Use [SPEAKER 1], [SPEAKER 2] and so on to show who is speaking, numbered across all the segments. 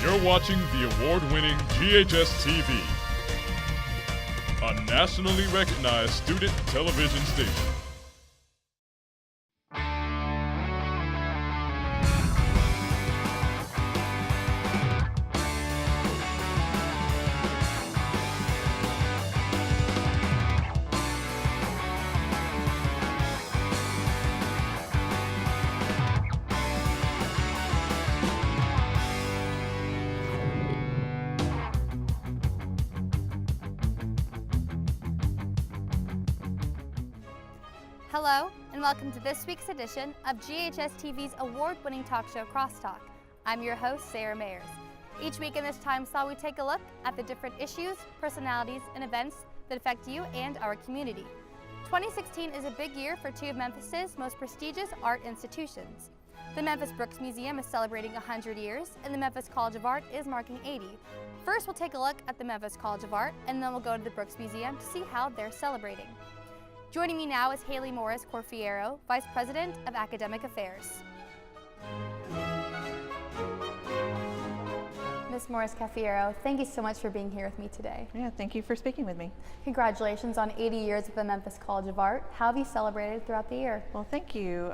[SPEAKER 1] You're watching the award-winning GHS-TV, a nationally recognized student television station.
[SPEAKER 2] Hello, and welcome to this week's edition of GHS-TV's award-winning talk show, Crosstalk. I'm your host, Sara Mayers. Each week in this time slot, we take a look at the different issues, personalities, and events that affect you and our community. 2016 is a big year for two of Memphis's most prestigious art institutions. The Memphis Brooks Museum is celebrating 100 years, and the Memphis College of Art is marking 80. First, we'll take a look at the Memphis College of Art, and then we'll go to the Brooks Museum to see how they're celebrating. Joining me now is Haley Morris-Corfiero, Vice President of Academic Affairs. Ms. Morris-Corfiero, thank you so much for being here with me today.
[SPEAKER 3] Yeah, thank you for speaking with me.
[SPEAKER 2] Congratulations on 80 years of the Memphis College of Art. How have you celebrated throughout the year?
[SPEAKER 3] Well, thank you.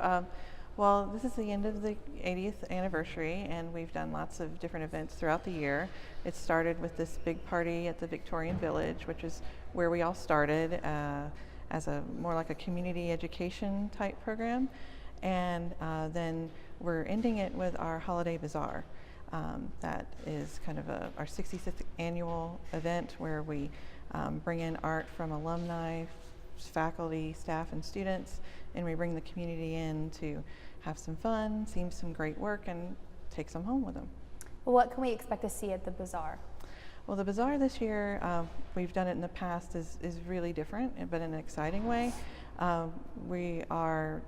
[SPEAKER 3] Well, this is the end of the 80th anniversary, and we've done lots of different events throughout the year. It started with this big party at the Victorian Village, which is where we all started. As a more like a community education type program, and then we're ending it with our holiday bazaar. That is kind of our 66th annual event where we bring in art from alumni, faculty, staff, and students, and we bring the community in to have some fun, see some great work, and take some home with them.
[SPEAKER 2] Well, what can we expect to see at the bazaar?
[SPEAKER 3] Well, the bazaar this year, we've done it in the past, is really different, but in an exciting way. We are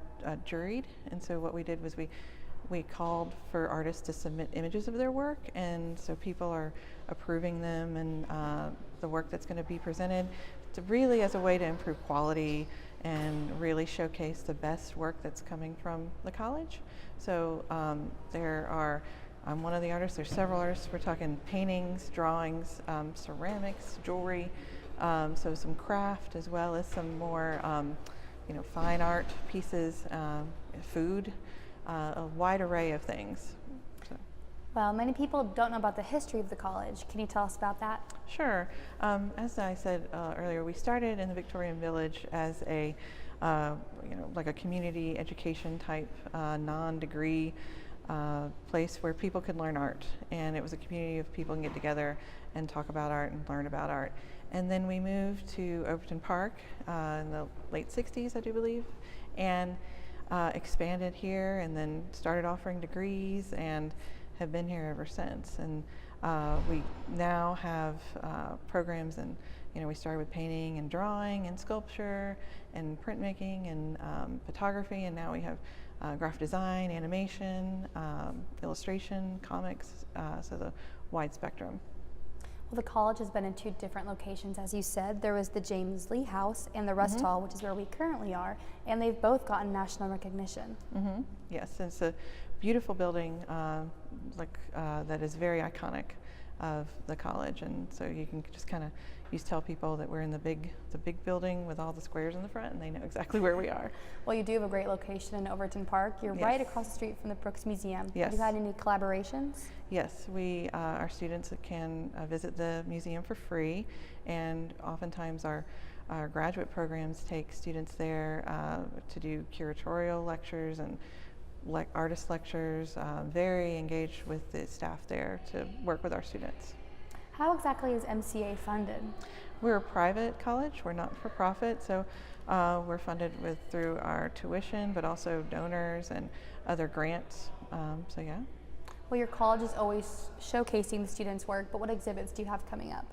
[SPEAKER 3] juried, and so what we did was we called for artists to submit images of their work, and so people are approving them and the work that's going to be presented. It's really as a way to improve quality and really showcase the best work that's coming from the college. So I'm one of the artists. There's several artists. We're talking paintings, drawings, ceramics, jewelry, so some craft as well as some more, fine art pieces, food, a wide array of things. So.
[SPEAKER 2] Well, many people don't know about the history of the college. Can you tell us about that?
[SPEAKER 3] Sure. As I said earlier, we started in the Victorian Village as a, like a community education type non-degree place where people could learn art, and it was a community of people can get together and talk about art and learn about art. And then we moved to Overton Park in the late 60s, I do believe, and expanded here, and then started offering degrees and have been here ever since. And we now have programs, and we started with painting and drawing and sculpture and printmaking and photography, and now we have graphic design, animation, illustration, comics, so the wide spectrum.
[SPEAKER 2] Well, the college has been in two different locations, as you said. There was the James Lee House and the Rust Hall, which is where we currently are, and they've both gotten national recognition.
[SPEAKER 3] Yes, it's a beautiful building that is very iconic of the college, and so you can just kind of tell people that we're in the big building with all the squares in the front, and they know exactly where we are.
[SPEAKER 2] Well, you do have a great location in Overton Park. You're right across the street from the Brooks Museum.
[SPEAKER 3] Yes.
[SPEAKER 2] Have you had any collaborations?
[SPEAKER 3] Yes, our students can visit the museum for free, and oftentimes our graduate programs take students there to do curatorial lectures and artist lectures, very engaged with the staff there to work with our students.
[SPEAKER 2] How exactly is MCA funded?
[SPEAKER 3] We're a private college, we're not for profit, so we're funded through our tuition, but also donors and other grants, so yeah.
[SPEAKER 2] Well, your college is always showcasing the students' work, but what exhibits do you have coming up?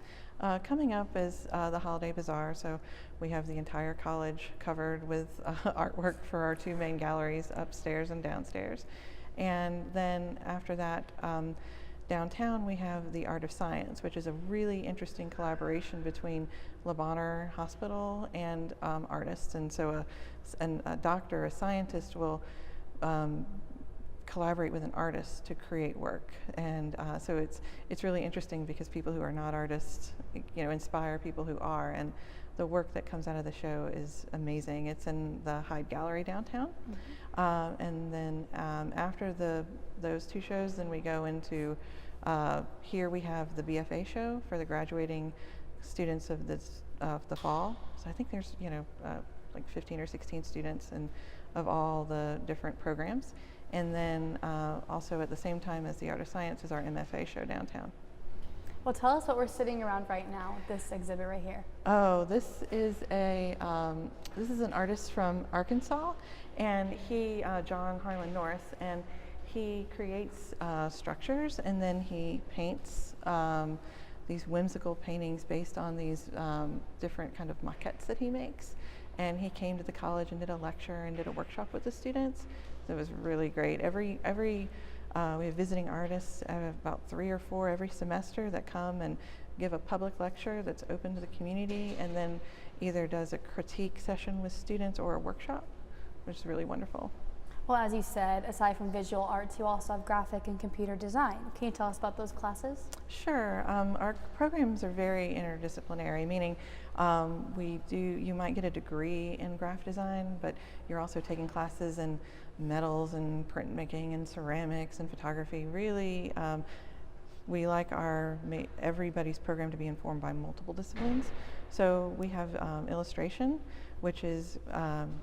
[SPEAKER 3] Coming up is the Holiday Bazaar, so we have the entire college covered with artwork for our two main galleries, upstairs and downstairs. And then after that, downtown we have the Art of Science, which is a really interesting collaboration between Le Bonheur Hospital and artists. And so a doctor, a scientist will collaborate with an artist to create work. And so it's really interesting because people who are not artists, inspire people who are. And the work that comes out of the show is amazing. It's in the Hyde Gallery downtown. And then after those two shows, then we go into, here we have the BFA show for the graduating students of the fall. So I think there's, like 15 or 16 students of all the different programs. And then also at the same time as the Art of Science is our MFA show downtown.
[SPEAKER 2] Well, tell us what we're sitting around right now, this exhibit right here.
[SPEAKER 3] Oh, this is an artist from Arkansas, and he, John Harlan Norris, and he creates structures, and then he paints these whimsical paintings based on these different kind of maquettes that he makes. And he came to the college and did a lecture and did a workshop with the students. So it was really great. We have visiting artists, about 3 or 4 every semester that come and give a public lecture that's open to the community, and then either does a critique session with students or a workshop, which is really wonderful.
[SPEAKER 2] Well, as you said, aside from visual arts, you also have graphic and computer design. Can you tell us about those classes?
[SPEAKER 3] Sure. Our programs are very interdisciplinary, meaning you might get a degree in graphic design, but you're also taking classes in metals and printmaking and ceramics and photography. Really, we like everybody's program to be informed by multiple disciplines. So we have illustration, which is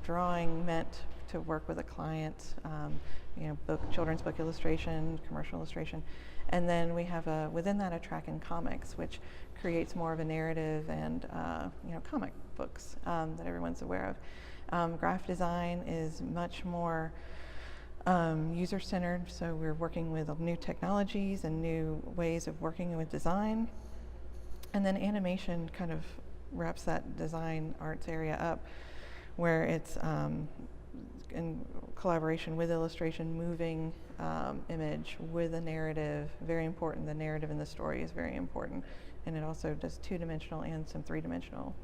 [SPEAKER 3] drawing meant to work with a client, children's book illustration, commercial illustration. And then we have within that a track in comics, which creates more of a narrative and comic books that everyone's aware of. Graphic design is much more user-centered, so we're working with new technologies and new ways of working with design. And then animation kind of wraps that design arts area up, where it's in collaboration with illustration, moving image with a narrative, very important. The narrative in the story is very important. And it also does 2-dimensional and some 3-dimensional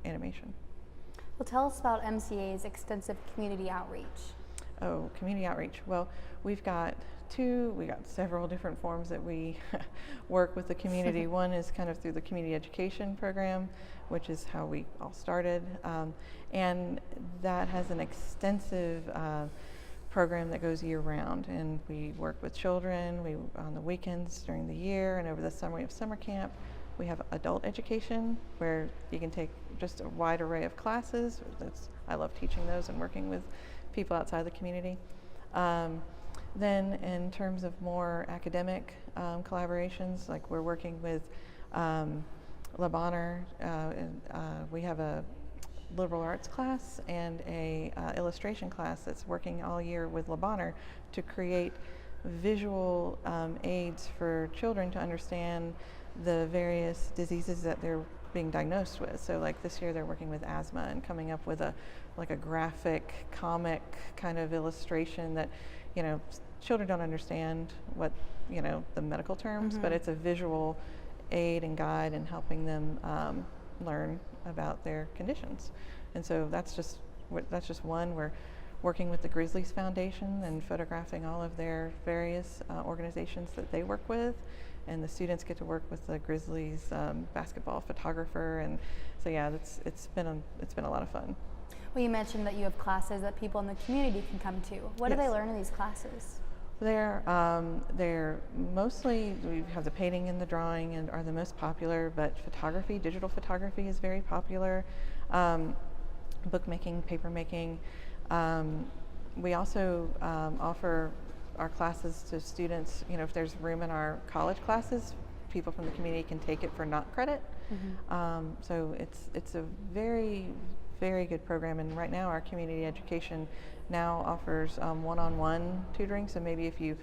[SPEAKER 3] animation.
[SPEAKER 2] Well, tell us about MCA's extensive community outreach.
[SPEAKER 3] Oh, community outreach. Well, we've got several different forms that we work with the community. One is kind of through the community education program, which is how we all started. And that has an extensive program that goes year round. And we work with children on the weekends during the year, and over the summer we have summer camp. We have adult education where you can take just a wide array of classes. I love teaching those and working with people outside the community. Then in terms of more academic collaborations, like we're working with Le Bonheur, we have a liberal arts class and a illustration class that's working all year with Le Bonheur to create visual aids for children to understand the various diseases that they're being diagnosed with. So like this year they're working with asthma and coming up with a graphic comic kind of illustration that children don't understand what the medical terms, but it's a visual aid and guide in helping them learn about their conditions. And so that's just one. We're working with the Grizzlies Foundation and photographing all of their various organizations that they work with, and the students get to work with the Grizzlies basketball photographer. And so yeah, it's been a lot of fun.
[SPEAKER 2] Well, you mentioned that you have classes that people in the community can come to. What do they learn in these classes? They're mostly, we have the painting and the drawing and are the most popular, but photography, digital photography is very popular. Bookmaking, paper making. We also offer our classes to students, if there's room in our college classes, people from the community can take it for not credit. So it's a very, very good program, and right now our community education now offers one-on-one tutoring. So maybe if you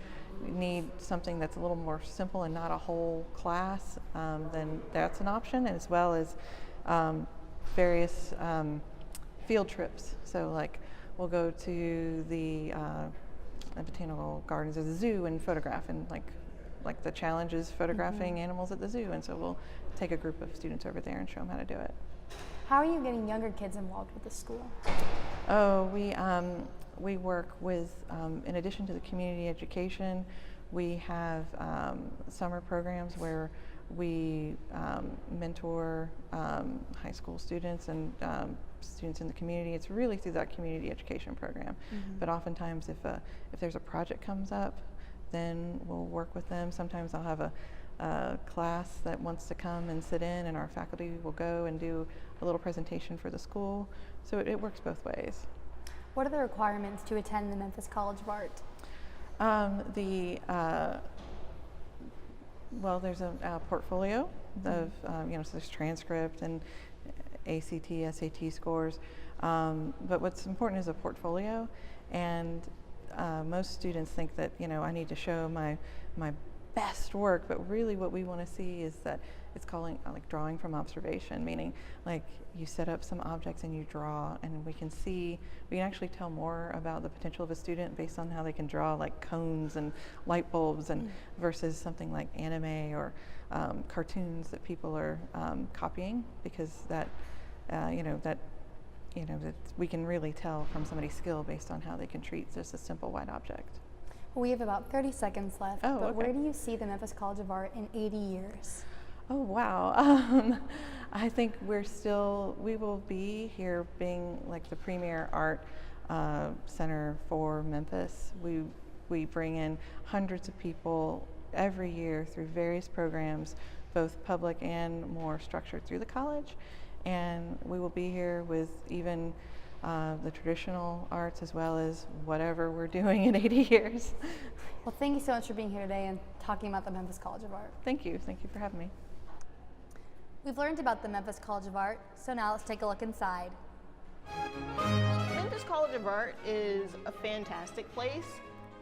[SPEAKER 2] need something that's a little more simple and not a whole class, then that's an option, as well as various field trips. So like we'll go to the botanical gardens or the zoo and photograph, and like the challenge is photographing animals at the zoo, and so we'll take a group of students over there and show them how to do it. How are you getting younger kids involved with the school?
[SPEAKER 3] Oh, we work with, in addition to the community education, we have summer programs where we mentor high school students and students in the community. It's really through that community education program. But oftentimes if there's a project comes up, then we'll work with them. Sometimes I'll have a class that wants to come and sit in, and our faculty will go and do a little presentation for the school. So it works both ways.
[SPEAKER 2] What are the requirements to attend the Memphis College of Art?
[SPEAKER 3] Well, there's a portfolio of, so there's transcript and ACT, SAT scores. But what's important is a portfolio, and most students think that, I need to show my best work, but really what we want to see is that it's calling like drawing from observation, meaning like you set up some objects and you draw, and we can actually tell more about the potential of a student based on how they can draw like cones and light bulbs, and versus something like anime or cartoons that people are copying, because that we can really tell from somebody's skill based on how they can treat just a simple white object.
[SPEAKER 2] We have about 30 seconds left,
[SPEAKER 3] but
[SPEAKER 2] okay. Where do you see the Memphis College of Art in 80 years?
[SPEAKER 3] Oh, wow. I think we will be here being like the premier art center for Memphis. We bring in hundreds of people every year through various programs, both public and more structured through the college. And we will be here with even the traditional arts as well as whatever we're doing in 80 years.
[SPEAKER 2] Well, thank you so much for being here today and talking about the Memphis College of Art.
[SPEAKER 3] Thank you. Thank you for having me.
[SPEAKER 2] We've learned about the Memphis College of Art, so now let's take a look inside.
[SPEAKER 4] Memphis College of Art is a fantastic place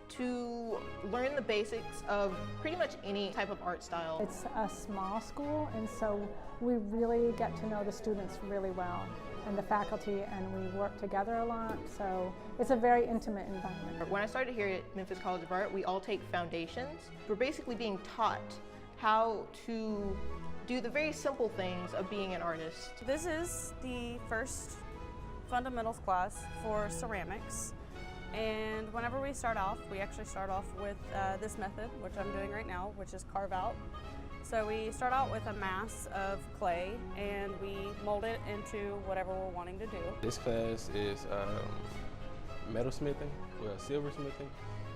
[SPEAKER 4] to learn the basics of pretty much any type of art style.
[SPEAKER 5] It's a small school, and so we really get to know the students really well, and the faculty, and we work together a lot, so it's a very intimate environment.
[SPEAKER 4] When I started here at Memphis College of Art, we all take foundations. We're basically being taught how to do the very simple things of being an artist.
[SPEAKER 6] This is the first fundamentals class for ceramics, and whenever we start off, we actually start off with this method, which I'm doing right now, which is carve out. So we start out with a mass of clay and we mold it into whatever we're wanting to do.
[SPEAKER 7] This class is metalsmithing, well, silversmithing.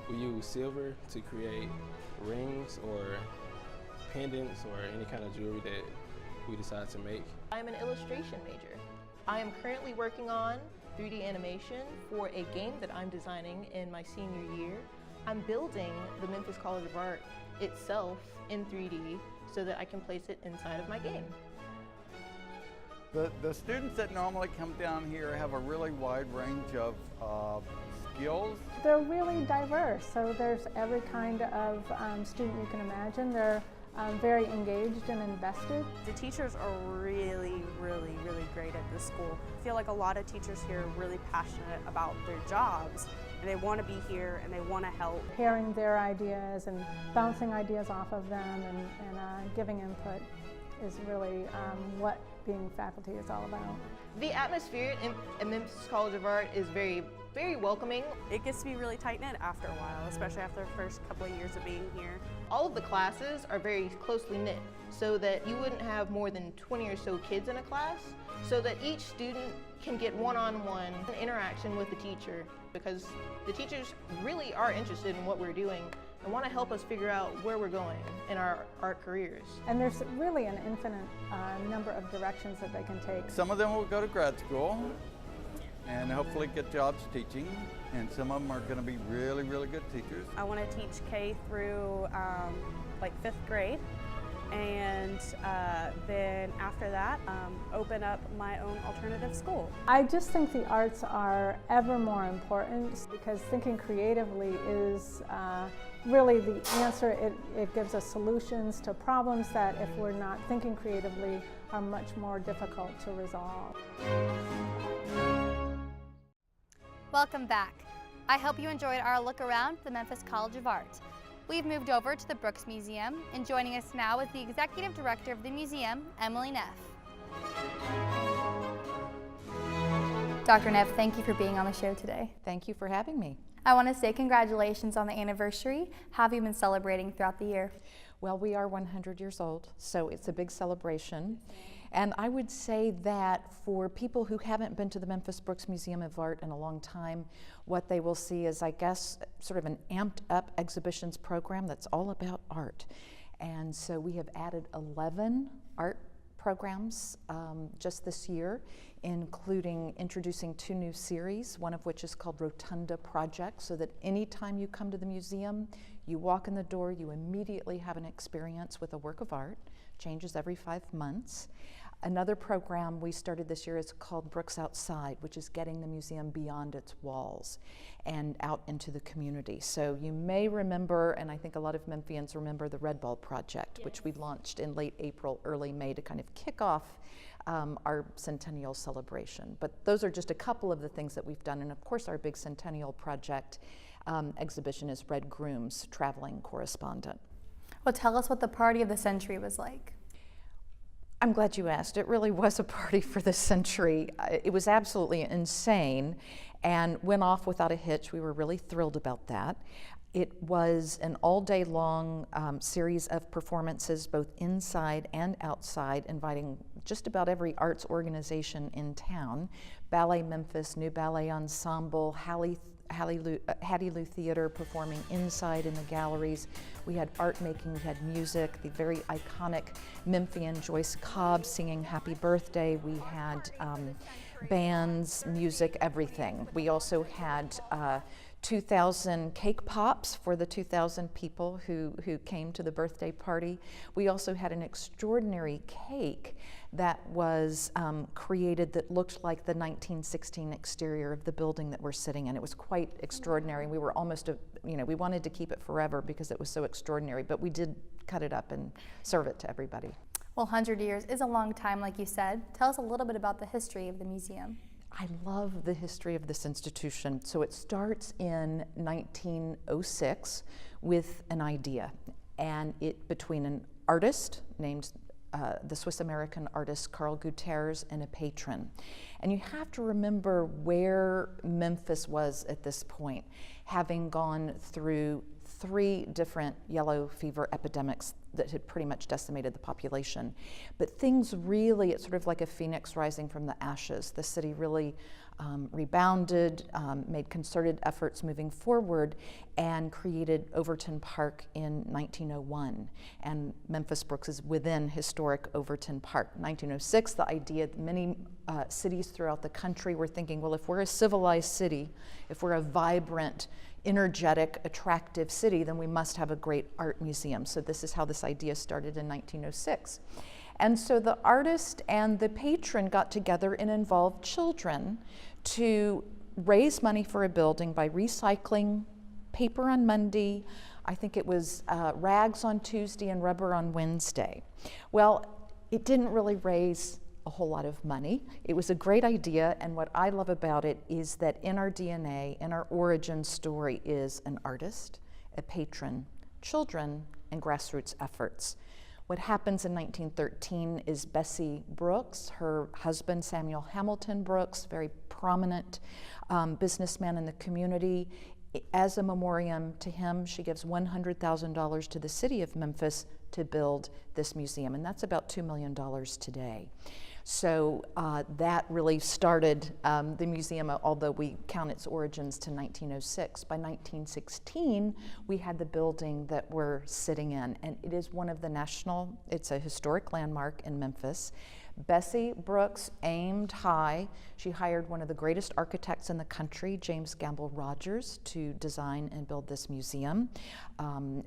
[SPEAKER 7] We use silver to create rings or pendants or any kind of jewelry that we decide to make.
[SPEAKER 4] I'm an illustration major. I am currently working on 3D animation for a game that I'm designing in my senior year. I'm building the Memphis College of Art itself in 3D so that I can place it inside of my game.
[SPEAKER 8] The students that normally come down here have a really wide range of skills.
[SPEAKER 5] They're really diverse, so there's every kind of student you can imagine. They're very engaged and invested.
[SPEAKER 6] The teachers are really great at this school. I feel like a lot of teachers here are really passionate about their jobs, and they want to be here and they want to help.
[SPEAKER 5] Hearing their ideas and bouncing ideas off of them and giving input is really what being faculty is all about.
[SPEAKER 4] The atmosphere at Memphis College of Art is very welcoming.
[SPEAKER 6] It gets to be really tight-knit after a while, especially after the first couple of years of being here.
[SPEAKER 4] All of the classes are very closely knit so that you wouldn't have more than 20 or so kids in a class, so that each student can get one-on-one interaction with the teacher, because the teachers really are interested in what we're doing and want to help us figure out where we're going in our art careers.
[SPEAKER 5] And there's really an infinite number of directions that they can take.
[SPEAKER 8] Some of them will go to grad school and hopefully get jobs teaching, and some of them are going to be really good teachers.
[SPEAKER 6] I want to teach K through like 5th grade, and then after that open up my own alternative school.
[SPEAKER 5] I just think the arts are ever more important because thinking creatively is really the answer. It gives us solutions to problems that, if we're not thinking creatively, are much more difficult to resolve.
[SPEAKER 2] Welcome back. I hope you enjoyed our look around the Memphis College of Art. We've moved over to the Brooks Museum, and joining us now is the Executive Director of the museum, Emily Neff. Dr. Neff, thank you for being on the show today.
[SPEAKER 9] Thank you for having me.
[SPEAKER 2] I want to say congratulations on the anniversary. How have you been celebrating throughout the year?
[SPEAKER 9] Well, we are 100 years old, so it's a big celebration. And I would say that for people who haven't been to the Memphis Brooks Museum of Art in a long time, what they will see is, I guess, sort of an amped up exhibitions program that's all about art. And so we have added 11 art programs just this year, including introducing 2 new series, one of which is called Rotunda Project, so that anytime you come to the museum, you walk in the door, you immediately have an experience with a work of art. Changes every 5 months. Another program we started this year is called Brooks Outside, which is getting the museum beyond its walls and out into the community. So you may remember, and I think a lot of Memphians remember, the Red Ball Project, which we launched in late April, early May to kind of kick off our centennial celebration. But those are just a couple of the things that we've done. And of course, our big centennial project exhibition is Red Groom's Traveling Correspondent.
[SPEAKER 2] Well, tell us what the party of the century was like.
[SPEAKER 9] I'm glad you asked. It really was a party for the century. It was absolutely insane and went off without a hitch. We were really thrilled about that. It was an all-day long series of performances, both inside and outside, inviting just about every arts organization in town. Ballet Memphis, New Ballet Ensemble, Hattie Lou Theater performing inside in the galleries. We had art making, we had music, the very iconic Memphian Joyce Cobb singing Happy Birthday. We had bands, music, everything. We also had 2,000 cake pops for the 2,000 people who came to the birthday party. We also had an extraordinary cake that was created that looked like the 1916 exterior of the building that we're sitting in. It was quite extraordinary. We were almost, we wanted to keep it forever because it was so extraordinary, but we did cut it up and serve it to everybody.
[SPEAKER 2] Well, 100 years is a long time, like you said. Tell us a little bit about the history of the museum.
[SPEAKER 9] I love the history of this institution. So it starts in 1906 with an idea, and between an artist named the Swiss-American artist Carl Gutierrez and a patron. And you have to remember where Memphis was at this point, having gone through 3 different yellow fever epidemics that had pretty much decimated the population. But things really, it's sort of like a phoenix rising from the ashes. The city really rebounded, made concerted efforts moving forward, and created Overton Park in 1901. And Memphis Brooks is within historic Overton Park. 1906, the idea that many cities throughout the country were thinking, well, if we're a civilized city, if we're a vibrant, energetic, attractive city, then we must have a great art museum. So this is how this idea started in 1906. And so the artist and the patron got together and involved children to raise money for a building by recycling paper on Monday, I think it was rags on Tuesday and rubber on Wednesday. Well, it didn't really raise a whole lot of money. It was a great idea, and what I love about it is that in our DNA, in our origin story, is an artist, a patron, children, and grassroots efforts. What happens in 1913 is Bessie Brooks, her husband Samuel Hamilton Brooks, very prominent businessman in the community. As a memoriam to him, she gives $100,000 to the city of Memphis to build this museum, and that's about $2 million today. So that really started the museum, although we count its origins to 1906. By 1916, we had the building that we're sitting in, and it is one of the it's a historic landmark in Memphis. Bessie Brooks aimed high. She hired one of the greatest architects in the country, James Gamble Rogers, to design and build this museum.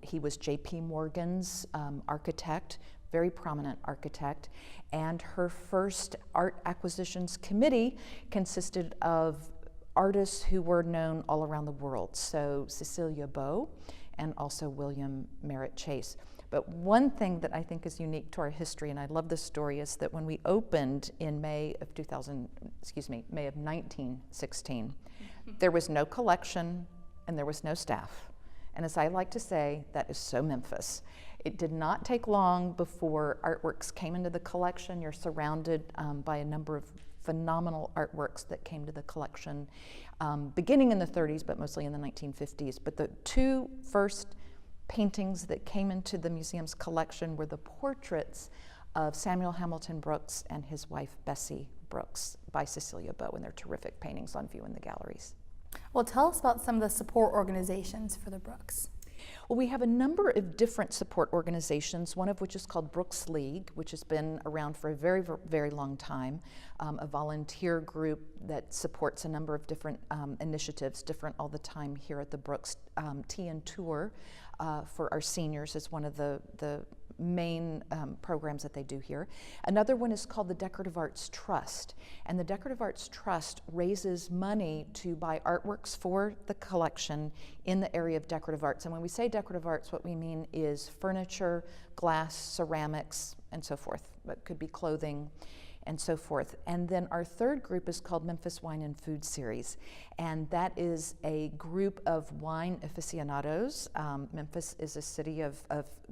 [SPEAKER 9] He was J.P. Morgan's architect, very prominent architect, and her first art acquisitions committee consisted of artists who were known all around the world, so Cecilia Beau and also William Merritt Chase. But one thing that I think is unique to our history, and I love this story, is that when we opened in May of 1916, there was no collection and there was no staff. And as I like to say, that is so Memphis. It did not take long before artworks came into the collection. You're surrounded by a number of phenomenal artworks that came to the collection beginning in the 30s, but mostly in the 1950s. But the two first paintings that came into the museum's collection were the portraits of Samuel Hamilton Brooks and his wife Bessie Brooks by Cecilia Beau, and they're terrific paintings on view in the galleries.
[SPEAKER 2] Well, tell us about some of the support organizations for the Brooks.
[SPEAKER 9] Well, we have a number of different support organizations, one of which is called Brooks League, which has been around for a very, very long time, a volunteer group that supports a number of different initiatives, different all the time here at the Brooks. Tea and Tour for our seniors is one of the main programs that they do here. Another one is called the Decorative Arts Trust, and the Decorative Arts Trust raises money to buy artworks for the collection in the area of decorative arts. And when we say decorative arts, what we mean is furniture, glass, ceramics, and so forth. It could be clothing and so forth. And then our third group is called Memphis Wine and Food Series, and that is a group of wine aficionados. Memphis is a city of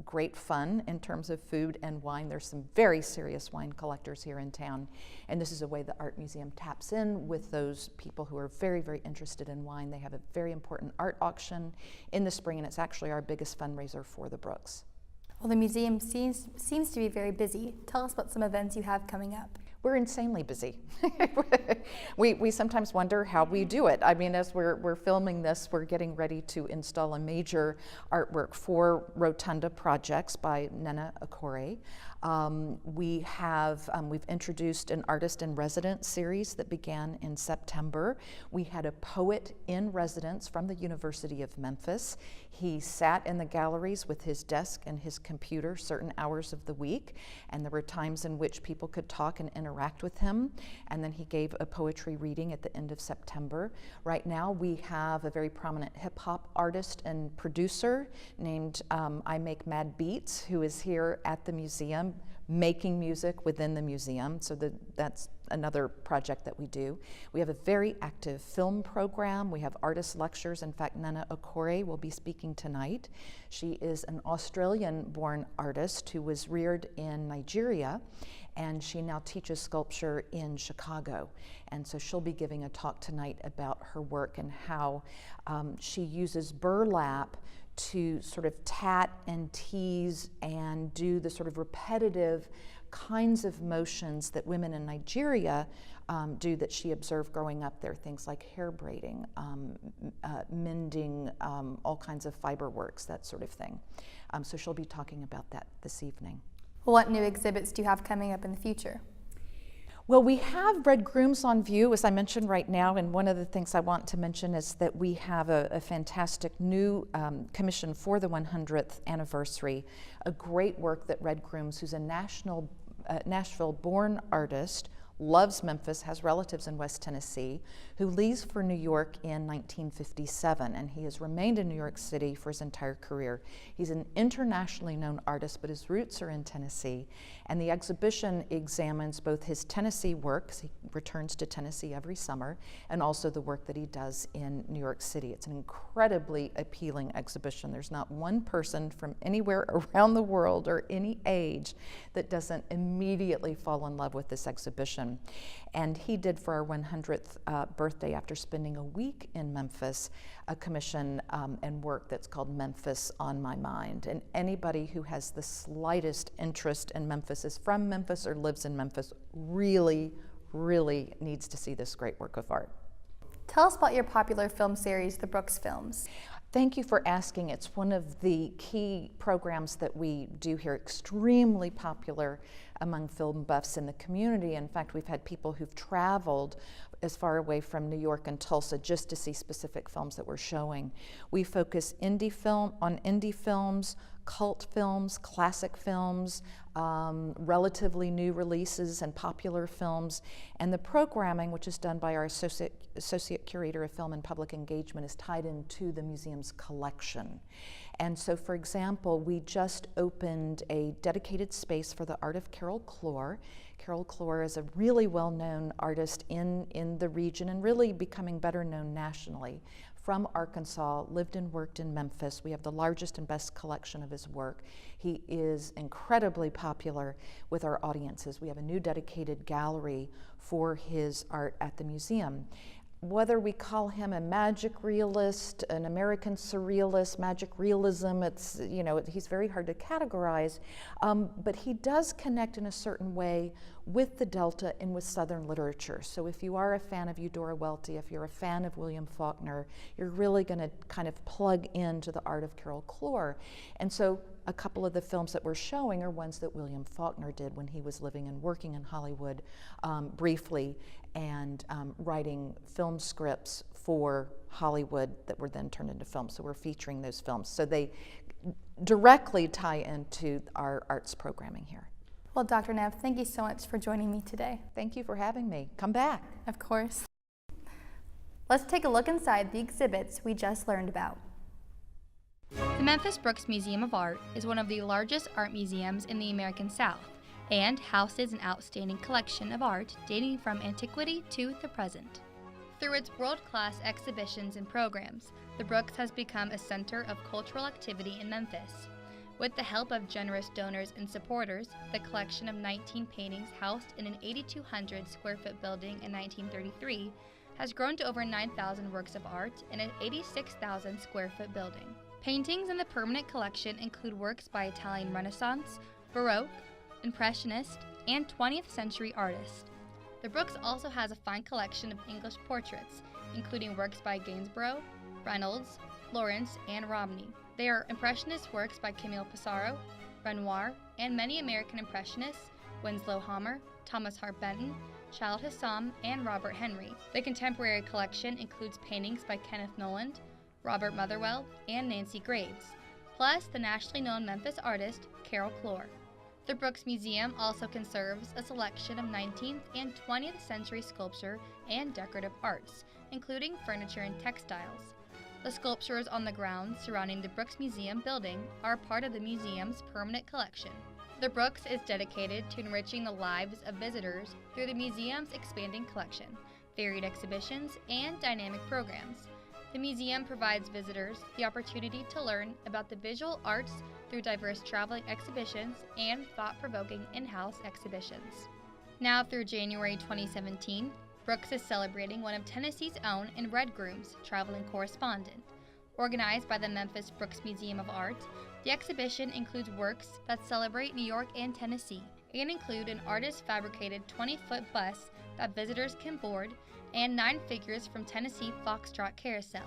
[SPEAKER 9] great fun in terms of food and wine. There's some very serious wine collectors here in town, and this is a way the Art Museum taps in with those people who are very, very interested in wine. They have a very important art auction in the spring, and it's actually our biggest fundraiser for the Brooks.
[SPEAKER 2] Well, the museum seems to be very busy. Tell us about some events you have coming up.
[SPEAKER 9] We're insanely busy. we sometimes wonder how we do it. I mean, as we're filming this, we're getting ready to install a major artwork for Rotunda projects by Nena Okore. We've introduced an artist in residence series that began in September. We had a poet in residence from the University of Memphis. He sat in the galleries with his desk and his computer certain hours of the week, and there were times in which people could talk and interact with him, and then he gave a poetry reading at the end of September. Right now we have a very prominent hip-hop artist and producer named I Make Mad Beats, who is here at the museum making music within the museum, so that's another project that we do. We have a very active film program. We have artist lectures. In fact, Nena Okore will be speaking tonight. She is an Australian-born artist who was reared in Nigeria, and she now teaches sculpture in Chicago. And so she'll be giving a talk tonight about her work and how she uses burlap to sort of tat and tease and do the sort of repetitive kinds of motions that women in Nigeria do that she observed growing up there, things like hair braiding, mending, all kinds of fiber works, that sort of thing. So she'll be talking about that this evening.
[SPEAKER 2] What new exhibits do you have coming up in the future?
[SPEAKER 9] Well, we have Red Grooms on view, as I mentioned right now, and one of the things I want to mention is that we have a fantastic new commission for the 100th anniversary, a great work that Red Grooms, who's a Nashville-born artist, loves Memphis, has relatives in West Tennessee, who leaves for New York in 1957, and he has remained in New York City for his entire career. He's an internationally known artist, but his roots are in Tennessee, and the exhibition examines both his Tennessee work, 'cause he returns to Tennessee every summer, and also the work that he does in New York City. It's an incredibly appealing exhibition. There's not one person from anywhere around the world or any age that doesn't immediately fall in love with this exhibition. And he did, for our 100th birthday, after spending a week in Memphis, a commission and work that's called Memphis on My Mind. And anybody who has the slightest interest in Memphis, is from Memphis or lives in Memphis, really, really needs to see this great work of art.
[SPEAKER 2] Tell us about your popular film series, The Brooks Films.
[SPEAKER 9] Thank you for asking. It's one of the key programs that we do here, extremely popular among film buffs in the community. In fact, we've had people who've traveled as far away from New York and Tulsa just to see specific films that we're showing. We focus on indie films, cult films, classic films, relatively new releases and popular films, and the programming, which is done by our Associate Curator of Film and Public Engagement, is tied into the museum's collection. And so, for example, we just opened a dedicated space for the art of Carol Clore. Carol Clore is a really well-known artist in the region and really becoming better known nationally. from Arkansas, lived and worked in Memphis. We have the largest and best collection of his work. He is incredibly popular with our audiences. We have a new dedicated gallery for his art at the museum. Whether we call him a magic realist, an American surrealist, magic realism, it's, you know, he's very hard to categorize, but he does connect in a certain way with the Delta and with Southern literature. So if you are a fan of Eudora Welty, if you're a fan of William Faulkner, you're really going to kind of plug into the art of Carol Clore. And so a couple of the films that we're showing are ones that William Faulkner did when he was living and working in Hollywood briefly, and writing film scripts for Hollywood that were then turned into films. So we're featuring those films. So they directly tie into our arts programming here.
[SPEAKER 2] Well, Dr. Neff, thank you so much for joining me today.
[SPEAKER 9] Thank you for having me. Come back.
[SPEAKER 2] Of course. Let's take a look inside the exhibits we just learned about. The Memphis Brooks Museum of Art is one of the largest art museums in the American South and houses an outstanding collection of art dating from antiquity to the present. Through its world-class exhibitions and programs, the Brooks has become a center of cultural activity in Memphis. With the help of generous donors and supporters, the collection of 19 paintings housed in an 8,200 square foot building in 1933 has grown to over 9,000 works of art in an 86,000 square foot building. Paintings in the permanent collection include works by Italian Renaissance, Baroque, Impressionist, and 20th century artists. The Brooks also has a fine collection of English portraits, including works by Gainsborough, Reynolds, Lawrence, and Romney. They are Impressionist works by Camille Pissarro, Renoir, and many American Impressionists, Winslow Homer, Thomas Hart Benton, Child Hassam, and Robert Henry. The contemporary collection includes paintings by Kenneth Noland, Robert Motherwell, and Nancy Graves, plus the nationally known Memphis artist Carol Clore. The Brooks Museum also conserves a selection of 19th and 20th century sculpture and decorative arts, including furniture and textiles. The sculptures on the grounds surrounding the Brooks Museum building are part of the museum's permanent collection. The Brooks is dedicated to enriching the lives of visitors through the museum's expanding collection, varied exhibitions, and dynamic programs. The museum provides visitors the opportunity to learn about the visual arts through diverse traveling exhibitions and thought-provoking in-house exhibitions. Now through January 2017, Brooks is celebrating one of Tennessee's own and Red Groom's traveling correspondent. Organized by the Memphis Brooks Museum of Art, the exhibition includes works that celebrate New York and Tennessee and include an artist-fabricated 20-foot bus that visitors can board and 9 figures from Tennessee Foxtrot Carousel.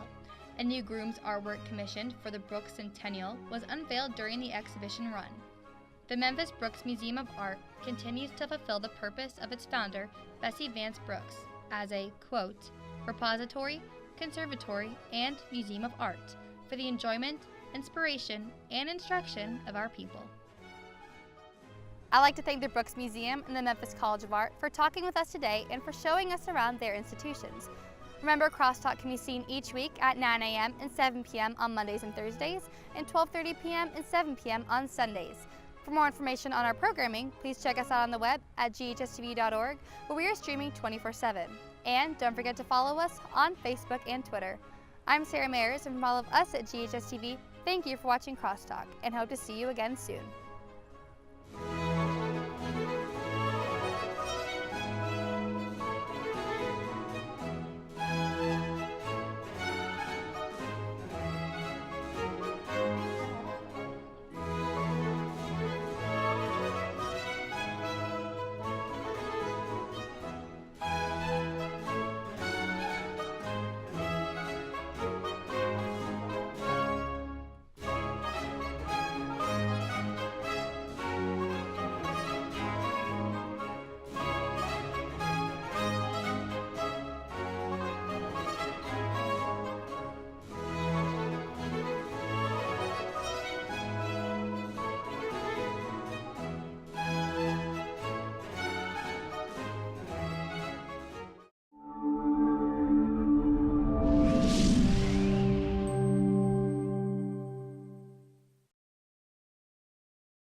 [SPEAKER 2] A new groom's artwork commissioned for the Brooks Centennial was unveiled during the exhibition run. The Memphis Brooks Museum of Art continues to fulfill the purpose of its founder, Bessie Vance Brooks, as a, quote, repository, conservatory, and museum of art for the enjoyment, inspiration, and instruction of our people. I'd like to thank the Brooks Museum and the Memphis College of Art for talking with us today and for showing us around their institutions. Remember, Crosstalk can be seen each week at 9 a.m. and 7 p.m. on Mondays and Thursdays, and 12:30 p.m. and 7 p.m. on Sundays. For more information on our programming, please check us out on the web at GHS-TV.org, where we are streaming 24/7. And don't forget to follow us on Facebook and Twitter. I'm Sara Mayers, and from all of us at GHS-TV, thank you for watching Crosstalk, and hope to see you again soon.